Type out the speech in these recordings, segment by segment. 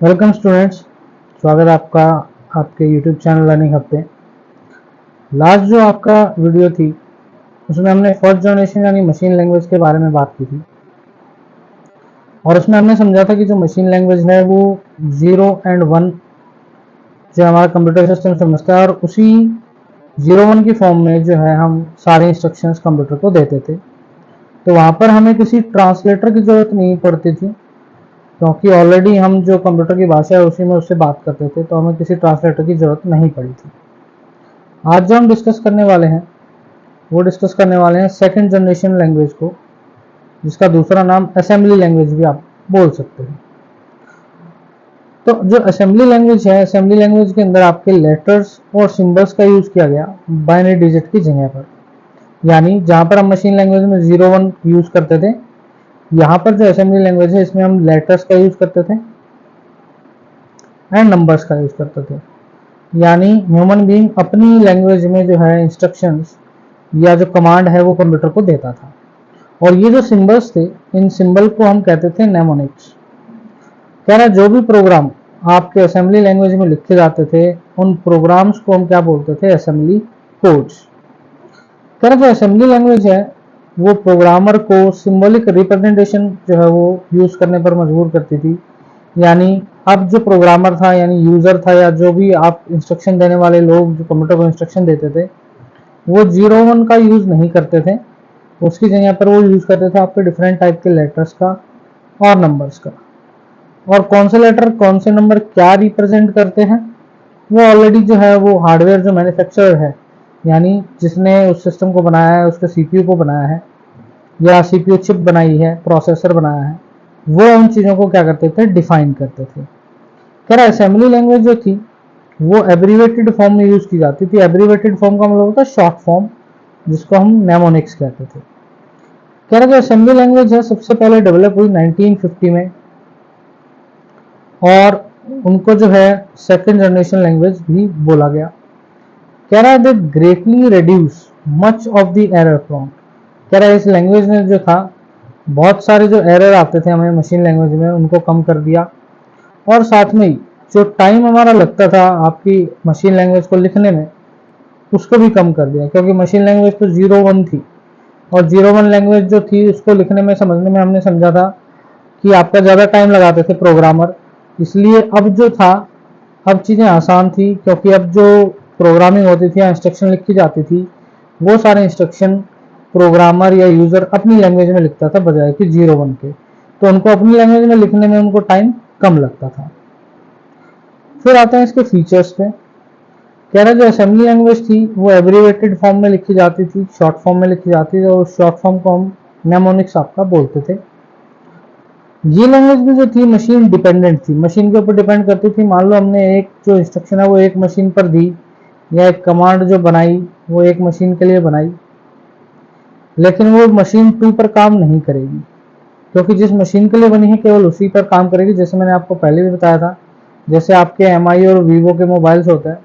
Welcome students, स्वागत है आपका आपके यूट्यूब चैनल लर्निंग हब पे। लास्ट जो आपका वीडियो थी उसमें हमने फर्स्ट जनरेशन यानी मशीन लैंग्वेज के बारे में बात की थी और उसमें हमने समझा था कि जो मशीन लैंग्वेज है वो 0 एंड 1 जो हमारा कंप्यूटर सिस्टम समझता है और उसी 0-1 की फॉर्म में जो है हम सारे इंस्ट्रक्शंस कंप्यूटर को देते थे। तो वहाँ पर हमें किसी ट्रांसलेटर की ज़रूरत नहीं पड़ती थी क्योंकि ऑलरेडी हम जो कंप्यूटर की भाषा है उसी में उससे बात करते थे, तो हमें किसी ट्रांसलेटर की ज़रूरत नहीं पड़ी थी। आज जो हम डिस्कस करने वाले हैं वो डिस्कस करने वाले हैं सेकंड जनरेशन लैंग्वेज को, जिसका दूसरा नाम असेंबली लैंग्वेज भी आप बोल सकते हैं। तो जो असेंबली लैंग्वेज है, असेंबली लैंग्वेज के अंदर आपके लेटर्स और सिंबल्स का यूज़ किया गया बाइनरी डिजिट की जगह पर। यानी जहाँ पर हम मशीन लैंग्वेज में 0-1 यूज़ करते थे, यहाँ पर जो असेंबली लैंग्वेज है इसमें हम लेटर्स का यूज़ करते थे एंड नंबर्स का यूज़ करते थे। यानी ह्यूमन बीइंग अपनी लैंग्वेज में जो है इंस्ट्रक्शंस या जो कमांड है वो कंप्यूटर को देता था। और ये जो सिंबल्स थे, इन सिंबल को हम कहते थे नेमोनिक्स। कह रहा जो भी प्रोग्राम आपके असेंबली लैंग्वेज में लिखे जाते थे उन प्रोग्राम्स को हम क्या बोलते थे? Assembly codes. कह रहा जो असेंबली लैंग्वेज है वो प्रोग्रामर को सिंबॉलिक रिप्रेजेंटेशन जो है वो यूज करने पर मजबूर करती थी। यानी अब जो प्रोग्रामर था यानी यूजर था या जो भी आप इंस्ट्रक्शन देने वाले लोग जो कंप्यूटर को इंस्ट्रक्शन देते थे वो 0-1 का यूज नहीं करते थे, उसकी जगह पर वो यूज करते थे आपके डिफरेंट टाइप के लेटर्स का और नंबर्स का। और कौन से लेटर कौन से नंबर क्या रिप्रेजेंट करते हैं वो ऑलरेडी जो है वो हार्डवेयर जो मैन्युफैक्चरर है यानी जिसने उस सिस्टम को बनाया है, उसके सीपीयू को बनाया है या सीपीयू चिप बनाई है, प्रोसेसर बनाया है, वो उन चीज़ों को क्या करते थे? डिफाइन करते थे। कह रहा असेंबली लैंग्वेज जो थी वो एब्रीवेटेड फॉर्म में यूज की जाती थी। एब्रीवेटेड फॉर्म का मतलब होता है शॉर्ट फॉर्म, जिसको हम नेमोनिक्स कहते थे। कह रहा जो असेंबली लैंग्वेज है सबसे पहले डेवलप हुई 1950 में और उनको जो है सेकेंड जनरेशन लैंग्वेज भी बोला गया। कह रहा है they greatly reduce much of the error prone. कह रहा है इस लैंग्वेज ने जो था बहुत सारे जो एरर आते थे हमें मशीन लैंग्वेज में उनको कम कर दिया और साथ में ही जो टाइम हमारा लगता था आपकी मशीन लैंग्वेज को लिखने में उसको भी कम कर दिया, क्योंकि मशीन लैंग्वेज तो 0-1 थी और 0-1 लैंग्वेज जो थी उसको लिखने में समझने में हमने समझा था कि आपका ज़्यादा टाइम लगाते थे प्रोग्रामर। इसलिए अब जो था अब चीज़ें आसान थी, क्योंकि अब जो प्रोग्रामिंग होती थी या इंस्ट्रक्शन लिखी जाती थी वो सारे इंस्ट्रक्शन प्रोग्रामर या यूज़र अपनी लैंग्वेज में लिखता था बजाय कि 0-1 के, तो उनको अपनी लैंग्वेज में लिखने में उनको टाइम कम लगता था। फिर आते हैं इसके फीचर्स पे। कह रहा जो असेंबली लैंग्वेज थी वो एब्रीवेटेड फॉर्म में लिखी जाती थी, शॉर्ट फॉर्म में लिखी जाती थी और शॉर्ट फॉर्म को हम नेमोनिक्स आपका बोलते थे। ये लैंग्वेज भी जो थी मशीन डिपेंडेंट थी, मशीन के ऊपर डिपेंड करती थी। मान लो हमने एक जो इंस्ट्रक्शन है वो एक मशीन पर दी या एक कमांड जो बनाई वो एक मशीन के लिए बनाई, लेकिन वो मशीन 2 पर काम नहीं करेगी, क्योंकि जिस मशीन के लिए बनी है केवल उसी पर काम करेगी। जैसे मैंने आपको पहले भी बताया था, जैसे आपके एमआई और वीवो के मोबाइल्स होते हैं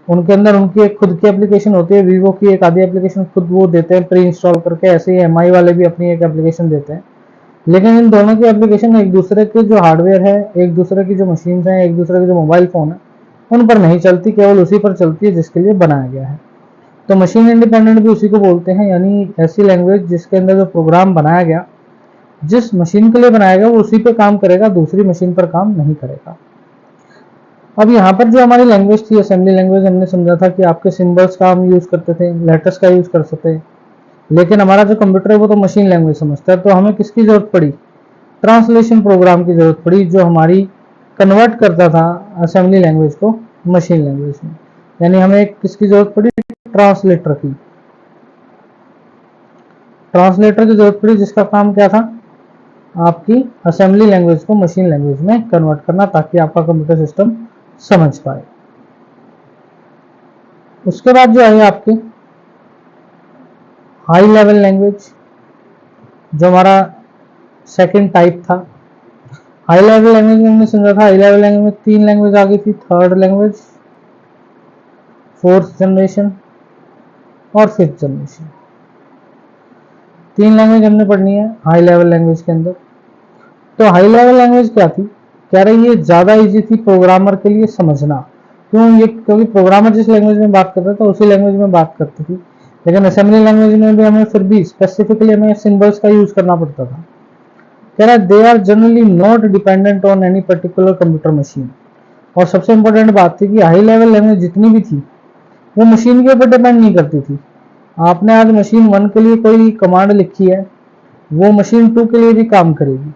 उनके अंदर उनकी एक खुद की एप्लीकेशन होती है, वीवो की एक आधी एप्लीकेशन खुद वो देते हैं प्री इंस्टॉल करके, ऐसे ही एमआई वाले भी अपनी एक एप्लीकेशन देते हैं। लेकिन इन दोनों की एप्लीकेशन एक दूसरे के जो हार्डवेयर है, एक दूसरे की जो मशीन है, एक दूसरे के जो मोबाइल फ़ोन है उन पर नहीं चलती, केवल उसी पर चलती है जिसके लिए बनाया गया है। तो मशीन इंडिपेंडेंट भी उसी को बोलते हैं, यानी ऐसी लैंग्वेज जिसके अंदर जो प्रोग्राम बनाया गया जिस मशीन के लिए बनाया गया वो उसी पे काम करेगा, दूसरी मशीन पर काम नहीं करेगा। अब यहाँ पर जो हमारी लैंग्वेज थी असेंबली लैंग्वेज, हमने समझा था कि आपके सिंबल्स का हम यूज़ करते थे, लेटर्स का यूज़ कर सकते हैं, लेकिन हमारा जो कंप्यूटर है वो तो मशीन लैंग्वेज समझता है, तो हमें किसकी ज़रूरत पड़ी? ट्रांसलेशन प्रोग्राम की ज़रूरत पड़ी जो हमारी कन्वर्ट करता था असेंबली लैंग्वेज को मशीन लैंग्वेज में। यानी हमें किसकी ज़रूरत पड़ी? ट्रांसलेटर की। ट्रांसलेटर की ज़रूरत पड़ी जिसका काम क्या था? आपकी असेंबली लैंग्वेज को मशीन लैंग्वेज में कन्वर्ट करना, ताकि आपका कंप्यूटर सिस्टम समझ पाए। उसके बाद जो है आपकी हाई लेवल लैंग्वेज, जो हमारा सेकंड टाइप था। हाई लेवल लैंग्वेज में हमने समझा था हाई लेवल लैंग्वेज में 3 लैंग्वेज आ गई थी, थर्ड लैंग्वेज, फोर्थ जनरेशन और फिफ्थ जनरेशन। 3 लैंग्वेज हमने पढ़नी है हाई लेवल लैंग्वेज के अंदर। तो हाई लेवल लैंग्वेज क्या थी? कह रहे ये ज़्यादा इजी थी प्रोग्रामर के लिए समझना। क्यों? ये क्योंकि प्रोग्रामर जिस लैंग्वेज में बात करता था उसी लैंग्वेज में बात करती थी, लेकिन असेंबली लैंग्वेज में भी हमें फिर भी स्पेसिफिकली हमें सिंबल्स का यूज़ करना पड़ता था। कह रहा है they are generally not dependent on any particular computer machine. और सबसे इंपॉर्टेंट बात थी कि हाई लेवल लैंग्वेज जितनी भी थी वो मशीन के ऊपर डिपेंड नहीं करती थी। आपने आज मशीन 1 के लिए कोई कमांड लिखी है, वो मशीन 2 के लिए भी काम करेगी।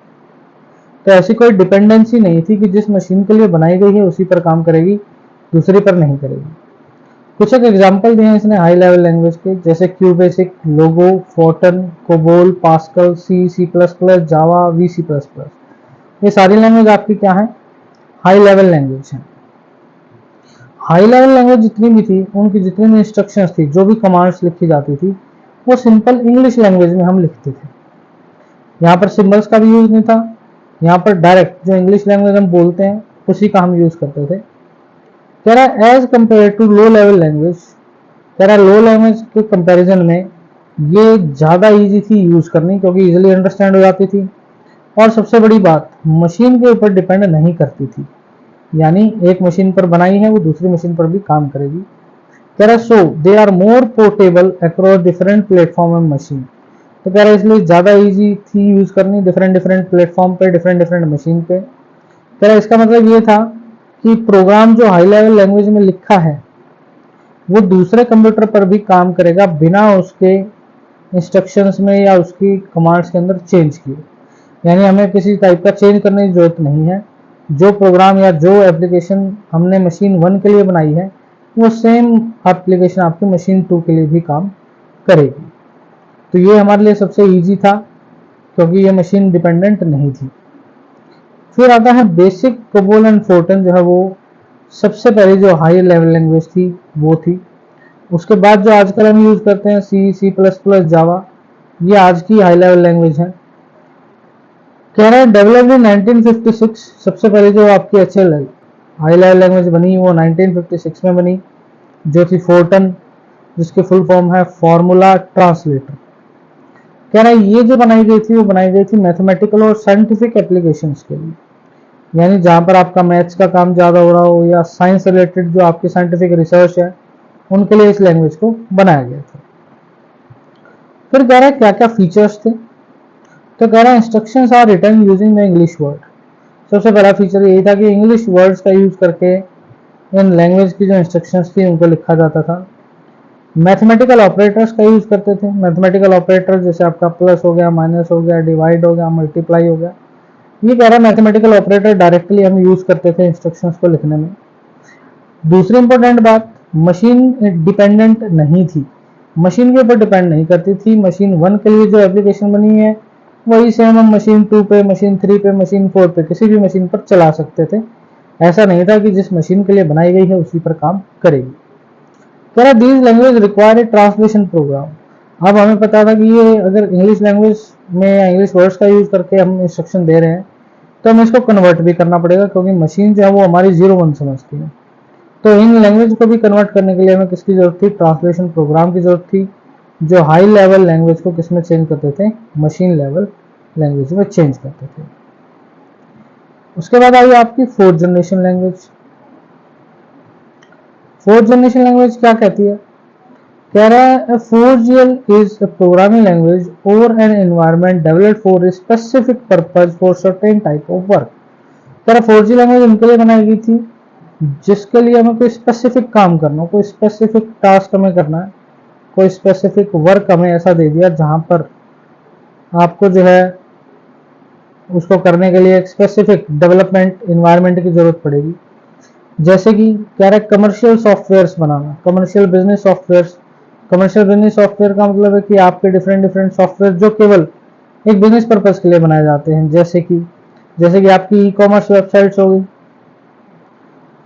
तो ऐसी कोई डिपेंडेंसी नहीं थी कि जिस मशीन के लिए बनाई गई है उसी पर काम करेगी, दूसरी पर नहीं करेगी। कुछ एक एग्जाम्पल दिए हैं इसने हाई लेवल लैंग्वेज के, जैसे QBasic, Logo, Fortran, COBOL, Pascal, C plus plus, Java, V C plus plus. ये सारी लैंग्वेज आपकी क्या है? हाई लेवल लैंग्वेज है। हाई लेवल लैंग्वेज जितनी भी थी उनकी जितनी भी इंस्ट्रक्शंस थी, जो भी कमांड्स लिखी जाती थी, वो सिंपल इंग्लिश लैंग्वेज में हम लिखते थे। यहाँ पर सिंबल्स का भी यूज नहीं था, यहाँ पर डायरेक्ट जो इंग्लिश लैंग्वेज हम बोलते हैं उसी का हम यूज करते थे। कह रहा है as compare to low level language, कह रहा है लो लैंग्वेज के कंपैरिजन में ये ज़्यादा इजी थी यूज करनी, क्योंकि इजीली अंडरस्टैंड हो जाती थी, और सबसे बड़ी बात मशीन के ऊपर डिपेंड नहीं करती थी। यानी एक मशीन पर बनाई है वो दूसरी मशीन पर भी काम करेगी। कह रहा है so they are more portable across different platform and machine. तो कह रहा है इसलिए ज़्यादा इजी थी यूज करनी डिफरेंट डिफरेंट प्लेटफॉर्म पे, डिफरेंट डिफरेंट मशीन पे। कह रहा है इसका मतलब ये था कि प्रोग्राम जो हाई लेवल लैंग्वेज में लिखा है वो दूसरे कंप्यूटर पर भी काम करेगा बिना उसके इंस्ट्रक्शंस में या उसकी कमांड्स के अंदर चेंज किए। यानी हमें किसी टाइप का चेंज करने की जरूरत नहीं है। जो प्रोग्राम या जो एप्लीकेशन हमने मशीन 1 के लिए बनाई है वो सेम एप्लीकेशन आपकी मशीन 2 के लिए भी काम करेगी। तो ये हमारे लिए सबसे इजी था क्योंकि ये मशीन डिपेंडेंट नहीं थी। फिर आता है बेसिक, कोबोल एंड फोर्टन, जो है वो सबसे पहले जो हाई लेवल लैंग्वेज थी वो थी। उसके बाद जो आजकल हम यूज करते हैं सी प्लस प्लस, जावा, ये आज की हाई लेवल लैंग्वेज है। कह रहा है डेवलप्ड इन 1956, सबसे पहले जो आपकी HL हाई लेवल लैंग्वेज बनी वो 1956 में बनी, जो थी फोर्टन, जिसकी फुल फॉर्म है फॉर्मूला ट्रांसलेटर। कह रहा है ये जो बनाई गई थी वो बनाई गई थी मैथमेटिकल और साइंटिफिक एप्लीकेशंस के लिए, यानी जहां पर आपका मैथ्स का काम ज़्यादा हो रहा हो या साइंस रिलेटेड जो आपकी साइंटिफिक रिसर्च है उनके लिए इस लैंग्वेज को बनाया गया था। फिर कह रहा है क्या क्या फीचर्स थे। तो कह रहा है instructions are written using the English word. सबसे पहला फीचर यही था कि इंग्लिश वर्ड्स का यूज करके इन लैंग्वेज की जो इंस्ट्रक्शंस थी उनको लिखा जाता था। मैथमेटिकल ऑपरेटर्स का यूज करते थे। मैथमेटिकल ऑपरेटर जैसे आपका प्लस हो गया, माइनस हो गया, डिवाइड हो गया, मल्टीप्लाई हो गया, ये कह रहा है मैथमेटिकल ऑपरेटर डायरेक्टली हम यूज करते थे इंस्ट्रक्शंस को लिखने में। दूसरी इंपॉर्टेंट बात, मशीन डिपेंडेंट नहीं थी, मशीन के ऊपर डिपेंड नहीं करती थी। मशीन 1 के लिए जो एप्लीकेशन बनी है वही सेम हम मशीन 2 पे, मशीन 3 पे, मशीन 4 पे, किसी भी मशीन पर चला सकते थे। ऐसा नहीं था कि जिस मशीन के लिए बनाई गई है उसी पर काम करेगी। कह रहा these language require a translation program. अब हमें पता था कि ये अगर इंग्लिश लैंग्वेज में या इंग्लिश वर्ड्स का यूज करके हम इंस्ट्रक्शन दे रहे हैं तो हमें इसको कन्वर्ट भी करना पड़ेगा, क्योंकि मशीन जो है वो हमारी 0-1 समझती है। तो इन लैंग्वेज को भी कन्वर्ट करने के लिए हमें किसकी जरूरत थी? ट्रांसलेशन प्रोग्राम की जरूरत थी, जो हाई लेवल लैंग्वेज को किसमें चेंज करते थे? मशीन लेवल लैंग्वेज में चेंज करते थे। उसके बाद आई आपकी fourth generation language. Fourth generation language क्या कहती है? कह रहा है 4GL is a programming language or an environment developed for a specific purpose for certain type of work। कह रहा 4G लैंग्वेज उनके लिए बनाई गई थी जिसके लिए हमें कोई स्पेसिफिक काम करना हो, कोई स्पेसिफिक टास्क हमें करना है, कोई स्पेसिफिक वर्क हमें ऐसा दे दिया जहां पर आपको जो है उसको करने के लिए एक स्पेसिफिक डेवलपमेंट इन्वायरमेंट की जरूरत पड़ेगी। जैसे कि कह रहा है कमर्शियल सॉफ्टवेयर्स बनाना, commercial business softwares. Commercial business software का मतलब है कि आपके डिफरेंट डिफरेंट सॉफ्टवेयर जो केवल एक बिजनेस पर्पज के लिए बनाए जाते हैं, जैसे कि आपकी ई कॉमर्स वेबसाइट्स हो गई,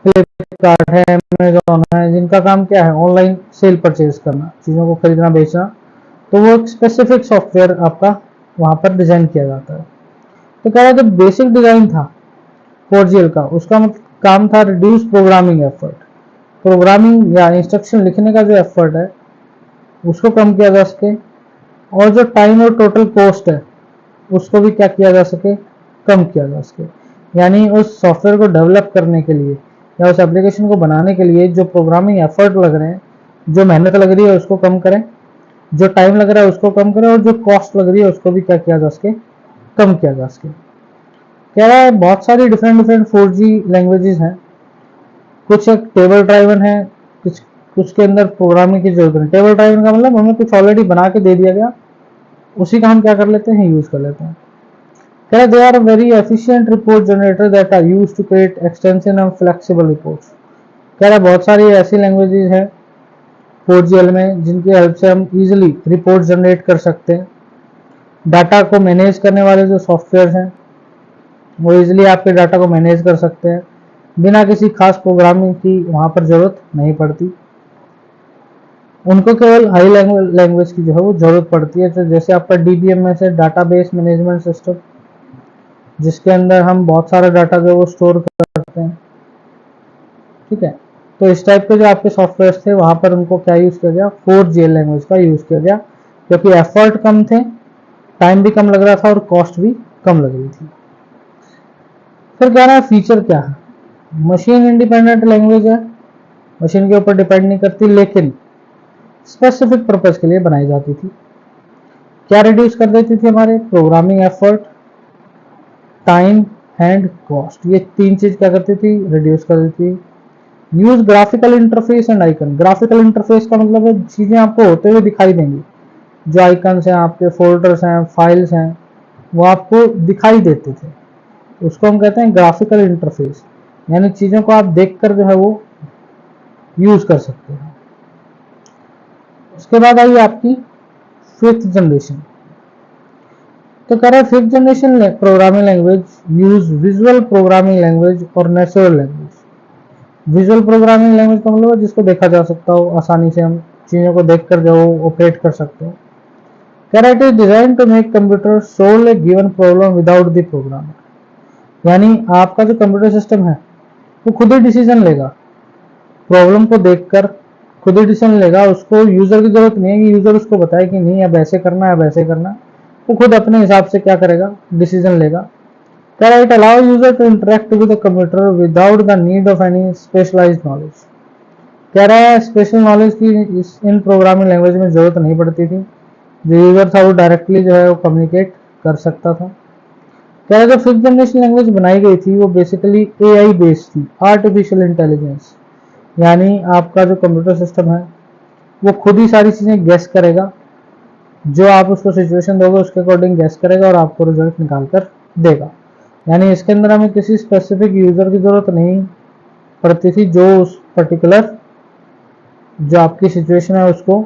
फ्लिपकार्ट है, अमेजोन है, जिनका काम क्या है? ऑनलाइन सेल परचेज करना, चीज़ों को खरीदना बेचना। तो वो एक स्पेसिफिक सॉफ्टवेयर आपका वहां पर डिजाइन किया जाता है। तो कह रहा है जो बेसिक डिजाइन था 4GL का, उसका काम था रिड्यूस प्रोग्रामिंग एफर्ट। प्रोग्रामिंग या इंस्ट्रक्शन लिखने का जो एफर्ट है उसको कम किया जा सके, और जो टाइम और टोटल कॉस्ट है उसको भी क्या किया जा सके? कम किया जा सके। यानी उस सॉफ्टवेयर को डेवलप करने के लिए या उस एप्लीकेशन को बनाने के लिए जो प्रोग्रामिंग एफर्ट लग रहे हैं, जो मेहनत लग रही है उसको कम करें, जो टाइम लग रहा है उसको कम करें, और जो कॉस्ट लग रही है उसको भी क्या किया जा सके, कम किया जा सके। कह रहा है बहुत सारी डिफरेंट 4G लैंग्वेजेस हैं। कुछ एक टेबल ड्राइवन है, कुछ के अंदर प्रोग्रामिंग की जरूरत नहीं। टेबल ड्राइवन का मतलब हमें कुछ ऑलरेडी बना के दे दिया गया, उसी का हम क्या कर लेते हैं, यूज कर लेते हैं। कह रहे they are very efficient report generator that are used to create extensive and flexible reports. कह रहा बहुत सारी ऐसी लैंग्वेजेस हैं 4GL में जिनकी हेल्प से हम इजीली रिपोर्ट जनरेट कर सकते हैं। डाटा को मैनेज करने वाले जो सॉफ्टवेयर हैं वो इजीली आपके डाटा को मैनेज कर सकते हैं, बिना किसी खास प्रोग्रामिंग की वहां पर जरूरत नहीं पड़ती। उनको केवल हाई लैंग्वेज की जो है वो जरूरत पड़ती है। तो जैसे आपका DBMS है, डाटाबेस मैनेजमेंट सिस्टम, जिसके अंदर हम बहुत सारा डाटा जो है वो स्टोर करते हैं, ठीक है। तो इस टाइप के जो आपके सॉफ्टवेयर थे वहां पर उनको क्या यूज किया गया, 4GL लैंग्वेज का यूज किया गया, क्योंकि एफर्ट कम थे, टाइम भी कम लग रहा था और कॉस्ट भी कम लग रही थी। फिर कह रहा है फीचर क्या है, मशीन इंडिपेंडेंट लैंग्वेज है, मशीन के ऊपर डिपेंड नहीं करती, लेकिन स्पेसिफिक पर्पज के लिए बनाई जाती थी। क्या रिड्यूस कर देती थी, हमारे programming effort, time and cost, ये तीन चीज क्या करती थी, रिड्यूस कर देती थी। Use graphical interface and icon. Graphical interface का मतलब है चीजें आपको होते हुए दिखाई देंगी, जो आइकन्स हैं, आपके फोल्डर्स हैं, फाइल्स हैं, वो आपको दिखाई देते थे, उसको हम कहते हैं ग्राफिकल इंटरफेस। यानी चीजों को आप देखकर जो है वो यूज कर सकते हैं। उसके बाद आई आपकी 5th जनरेशन। तो कह रहा है 5th generation programming language use visual programming language और natural language. Visual programming language का मतलब है जिसको देखा जा सकता हो, आसानी से हम चीजों को देखकर जो ऑपरेट कर सकते हैं। कह रहा है it is design to make computer solve a given problem without the program. यानी आपका जो कंप्यूटर सिस्टम है वो खुद ही डिसीजन लेगा, प्रॉब्लम को देखकर खुद ही डिसीजन लेगा, उसको यूजर की जरूरत नहीं है कि यूजर उसको बताए कि नहीं अब ऐसे करना है, अब ऐसे करना है। वो खुद अपने हिसाब से क्या करेगा, डिसीजन लेगा। कह रहा है it allow user to interact with the computer without the need of any specialised knowledge. कह रहा है स्पेशल नॉलेज की इन प्रोग्रामिंग लैंग्वेज में जरूरत नहीं पड़ती थी, जो यूजर था वो डायरेक्टली जो है वो कम्युनिकेट कर सकता था। कह रहा है जो 5th जनरेशन लैंग्वेज बनाई गई थी वो बेसिकली AI बेस्ड थी, आर्टिफिशियल इंटेलिजेंस। यानी आपका जो कंप्यूटर सिस्टम है वो खुद ही सारी चीजें गैस करेगा, जो आप उसको सिचुएशन दोगे उसके अकॉर्डिंग गैस करेगा और आपको रिजल्ट निकाल कर देगा। यानी इसके अंदर हमें किसी स्पेसिफिक यूजर की जरूरत नहीं पड़ती थी, जो उस पर्टिकुलर जो आपकी सिचुएशन है उसको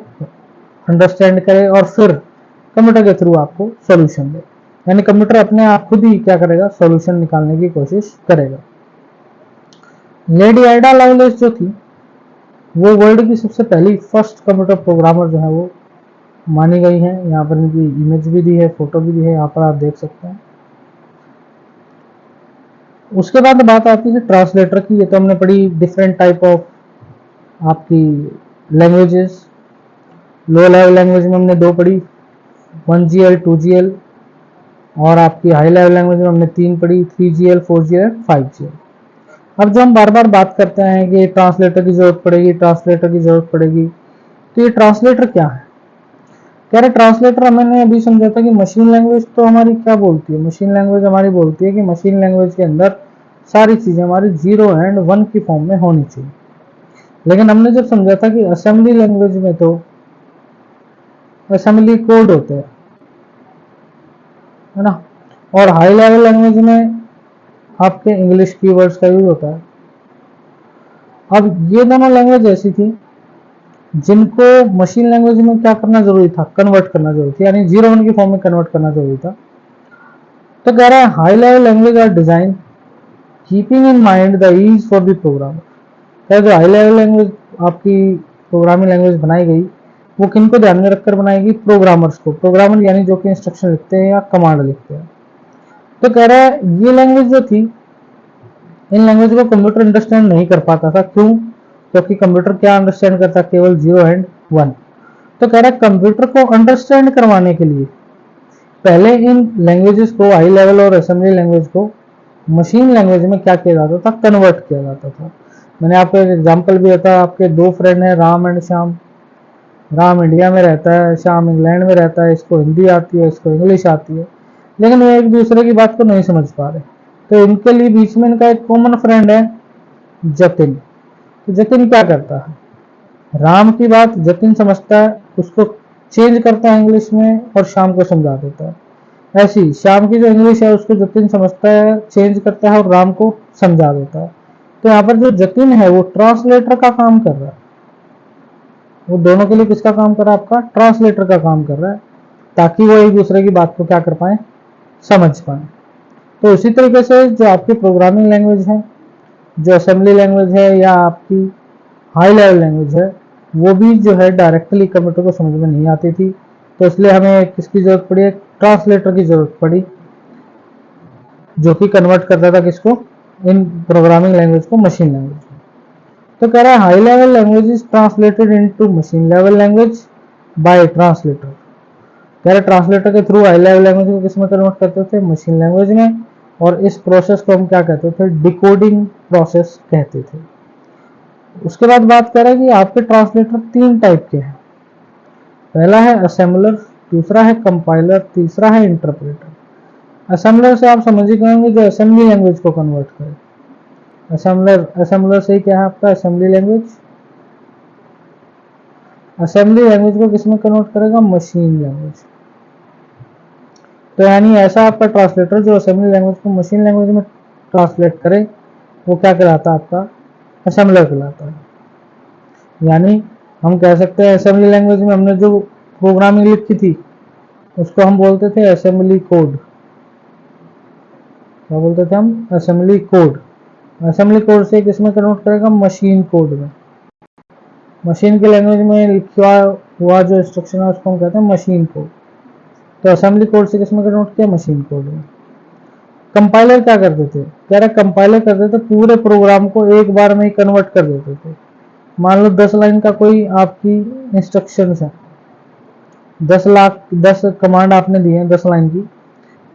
अंडरस्टैंड करे और फिर कंप्यूटर के थ्रू आपको सॉल्यूशन दे। यानी कंप्यूटर अपने आप खुद ही क्या करेगा, सॉल्यूशन निकालने की कोशिश करेगा। लेडी आइडा लवलेस जो थी वो वर्ल्ड की सबसे पहली फर्स्ट कंप्यूटर प्रोग्रामर जो है वो मानी गई है। यहाँ पर इनकी इमेज भी दी है, फोटो भी दी है, यहाँ पर आप देख सकते हैं। उसके बाद बात आती है ट्रांसलेटर की। ये तो हमने पढ़ी डिफरेंट टाइप ऑफ आपकी लैंग्वेजेस। लो लेवल लैंग्वेज में हमने दो पढ़ी, 1GL 2GL, और आपकी हाई लेवल लैंग्वेज में हमने 3 पढ़ी, 3GL 4GL 5GL। अब जो हम बार बार बात करते हैं कि ट्रांसलेटर की जरूरत पड़ेगी, ट्रांसलेटर की जरूरत पड़ेगी, तो ये ट्रांसलेटर क्या है। कह रहे ट्रांसलेटर हमने अभी समझा था कि मशीन लैंग्वेज तो हमारी क्या बोलती है, मशीन लैंग्वेज हमारी बोलती है कि मशीन लैंग्वेज के अंदर सारी चीजें हमारी 0 एंड 1 की फॉर्म में होनी चाहिए। लेकिन हमने जब समझा था कि असेंबली लैंग्वेज में तो असेंबली कोड होते हैं, है ना, और हाई लेवल लैंग्वेज में आपके इंग्लिश कीवर्ड्स का यूज होता है। अब ये दोनों लैंग्वेज ऐसी थी जिनको मशीन लैंग्वेज में क्या करना जरूरी था, कन्वर्ट करना जरूरी था, यानी 0 1 की फॉर्म में कन्वर्ट करना जरूरी था। तो कह रहा है high level language are design keeping in mind the ease for the programmer. क्या जो हाई लेवल लैंग्वेज आपकी प्रोग्रामिंग लैंग्वेज बनाई गई वो किनको ध्यान में रखकर बनाएगी, प्रोग्रामर्स को। प्रोग्रामर यानी जो कि इंस्ट्रक्शन लिखते हैं या कमांड लिखते हैं। तो कह रहा है ये लैंग्वेज जो थी, इन लैंग्वेज को कंप्यूटर अंडरस्टैंड नहीं कर पाता था। क्यों, क्योंकि कंप्यूटर क्या अंडरस्टैंड करता, केवल 0 एंड 1। तो कह रहा है कंप्यूटर को अंडरस्टैंड करवाने के लिए पहले इन लैंग्वेजेस को, हाई लेवल और असेंबली लैंग्वेज को मशीन लैंग्वेज में क्या किया जाता था, कन्वर्ट किया जाता था। मैंने आपको एक एग्जांपल भी बताया, आपके दो फ्रेंड हैं राम एंड श्याम। राम इंडिया में रहता है, श्याम इंग्लैंड में रहता है, इसको हिंदी आती है, इसको इंग्लिश आती है, लेकिन वो एक दूसरे की बात को नहीं समझ पा रहे। तो इनके लिए बीच में इनका एक कॉमन फ्रेंड है जतिन। तो जतिन क्या करता है, राम की बात जतिन समझता है, उसको चेंज करता है इंग्लिश में और श्याम को समझा देता है। ऐसी श्याम की जो इंग्लिश है उसको जतिन समझता है, चेंज करता है और राम को समझा देता है। तो यहाँ पर जो जतिन है वो ट्रांसलेटर का काम कर रहा है। वो दोनों के लिए किसका काम कर रहा है, आपका ट्रांसलेटर का काम कर रहा है, ताकि वो एक दूसरे की बात को क्या कर पाए, समझ पाए। तो इसी तरीके से जो आपकी प्रोग्रामिंग लैंग्वेज है, जो असेंबली लैंग्वेज है या आपकी हाई लेवल लैंग्वेज है, वो भी जो है डायरेक्टली कंप्यूटर को समझ में नहीं आती थी। तो इसलिए हमें किसकी जरूरत पड़ी, एक ट्रांसलेटर की जरूरत पड़ी, जो कि कन्वर्ट करता था किसको, इन प्रोग्रामिंग लैंग्वेज को मशीन लैंग्वेज में। तो कह रहा है high level language is translated into machine level language by translator. कह रहे ट्रांसलेटर के थ्रू हाई लेवल लैंग्वेज को किस में कन्वर्ट करते थे, मशीन लैंग्वेज में। और इस प्रोसेस को हम क्या कहते थे, डिकोडिंग प्रोसेस कहते थे। उसके बाद बात करें कि आपके ट्रांसलेटर तीन टाइप के हैं। पहला है असेंबलर, दूसरा है कंपाइलर, तीसरा है इंटरप्रेटर। असेंबलर से आप समझ ही गए जो असेंबली लैंग्वेज को कन्वर्ट करे। असेंबलर से ही क्या है आपका, असेंबली लैंग्वेज। असेंबली लैंग्वेज को किसमें कन्वर्ट करेगा, मशीन लैंग्वेज। तो यानी ऐसा आपका ट्रांसलेटर जो असेंबली लैंग्वेज को मशीन लैंग्वेज में ट्रांसलेट करे, वो क्या कहलाता है, आपका असेंबलर कहलाता है। यानी हम कह सकते हैं असेंबली लैंग्वेज में हमने जो प्रोग्रामिंग लिखी थी उसको हम बोलते थे असेंबली कोड। क्या बोलते थे हम, असेंबली कोड। असेंबली कोड से किसमें कन्वर्ट करेगा, मशीन कोड में। मशीन की लैंग्वेज में लिखा हुआ जो इंस्ट्रक्शन है उसको हम कहते हैं मशीन कोड। तो असेंबली कोड से किसमें कन्वर्ट किया, मशीन कोड में। कंपाइलर क्या करते थे, कह रहे कंपाइलर करते थे पूरे प्रोग्राम को एक बार में ही कन्वर्ट कर देते थे। मान लो 10 लाइन का कोई आपकी इंस्ट्रक्शन है, 10 कमांड आपने दिए हैं 10 लाइन की।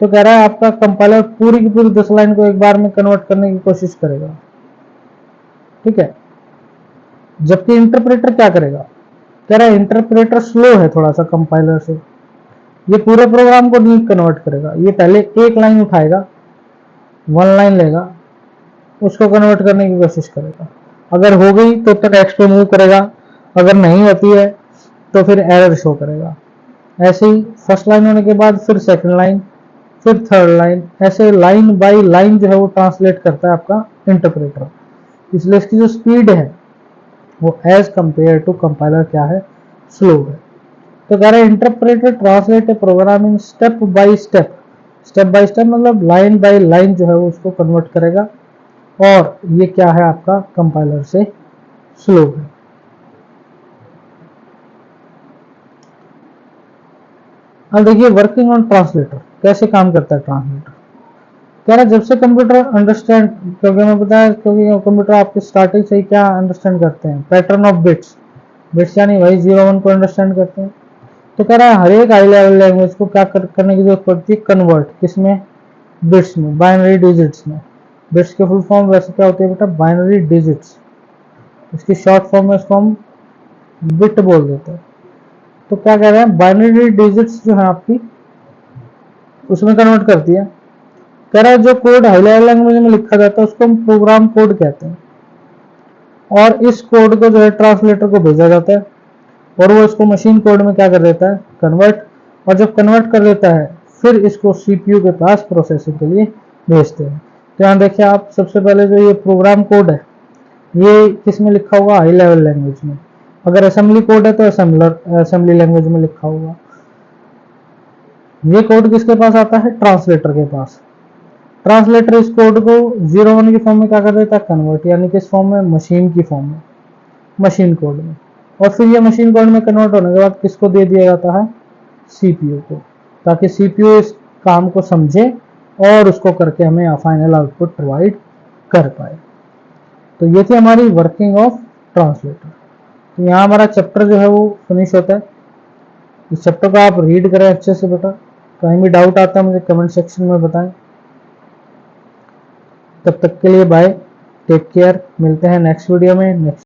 तो कह रहा है आपका कंपाइलर पूरी की पूरी 10 लाइन को एक बार में कन्वर्ट करने की कोशिश करेगा, ठीक है। जबकि इंटरप्रेटर क्या करेगा, कह रहा है इंटरप्रेटर स्लो है थोड़ा सा कंपाइलर से, ये पूरे प्रोग्राम को नहीं कन्वर्ट करेगा। ये पहले एक लाइन उठाएगा, 1 लाइन लेगा, उसको कन्वर्ट करने की कोशिश करेगा। अगर हो गई तो नेक्स्ट पे मूव करेगा, अगर नहीं होती है तो फिर एरर शो करेगा। ऐसे ही फर्स्ट लाइन होने के बाद फिर सेकंड लाइन, फिर थर्ड लाइन, ऐसे लाइन बाय लाइन जो है वो ट्रांसलेट करता है आपका इंटरप्रेटर। इसलिए इसकी जो स्पीड है वो एज कंपेयर टू कंपाइलर क्या है, स्लो है। तो कह रहे हैं interpreter translate programming step by step. Step by step मतलब लाइन बाय लाइन जो है वो उसको कन्वर्ट करेगा, और ये क्या है आपका कंपाइलर से स्लो है। अब देखिए वर्किंग ऑन ट्रांसलेटर कैसे काम करता है ट्रांसलेटर। कह रहा जब से कंप्यूटर अंडरस्टैंड, क्योंकि मैं बताया क्योंकि कंप्यूटर आपके स्टार्टिंग से ही क्या अंडरस्टैंड करते हैं, पैटर्न ऑफ बिट्स। बिट्स यानी वही 0 1 को अंडरस्टैंड करते हैं। तो कह रहा है हर एक हाई लेवल लैंग्वेज को क्या करने की जरूरत पड़ती है, कन्वर्ट किसमें, बिट्स में, बाइनरी डिजिट्स में। बिट्स के फुल फॉर्म वैसे क्या होती है बेटा, बाइनरी डिजिट्स। इसकी शॉर्ट फॉर्म में इसको हम बिट बोल देते हैं। तो क्या कह रहे हैं, बाइनरी डिजिट्स जो है आपकी उसमें कन्वर्ट करती है। कह रहा है जो कोड हाई लेवल लैंग्वेज में लिखा जाता है उसको हम प्रोग्राम कोड कहते हैं, और इस कोड को जो है ट्रांसलेटर को भेजा जाता है, और वो इसको मशीन कोड में क्या कर देता है, कन्वर्ट। और जब कन्वर्ट कर देता है फिर इसको सीपीयू के पास प्रोसेसिंग के लिए भेजते हैं। तो यहाँ देखिए आप, सबसे पहले जो ये प्रोग्राम कोड है ये किस में लिखा होगा, हाई लेवल लैंग्वेज में। अगर असेंबली कोड है तो असेंबली लैंग्वेज में लिखा होगा। ये कोड किसके पास आता है, ट्रांसलेटर के पास। ट्रांसलेटर इस कोड को 0 1 की फॉर्म में क्या कर देता है, कन्वर्ट, यानी किस फॉर्म में, मशीन की फॉर्म में, मशीन कोड में। और फिर ये मशीन कोड में कन्वर्ट होने के बाद किसको दे दिया जाता है, सीपीयू को, ताकि सीपीयू इस काम को समझे और उसको करके हमें फाइनल आउटपुट प्रोवाइड कर पाए। तो ये थी हमारी वर्किंग ऑफ ट्रांसलेटर। तो यहाँ हमारा चैप्टर जो है वो फिनिश होता है। इस चैप्टर को आप रीड करें अच्छे से बेटा। कहीं भी डाउट आता है मुझे कमेंट सेक्शन में बताएं। तब तक के लिए बाय, टेक केयर, मिलते हैं नेक्स्ट वीडियो में। नेक्स्ट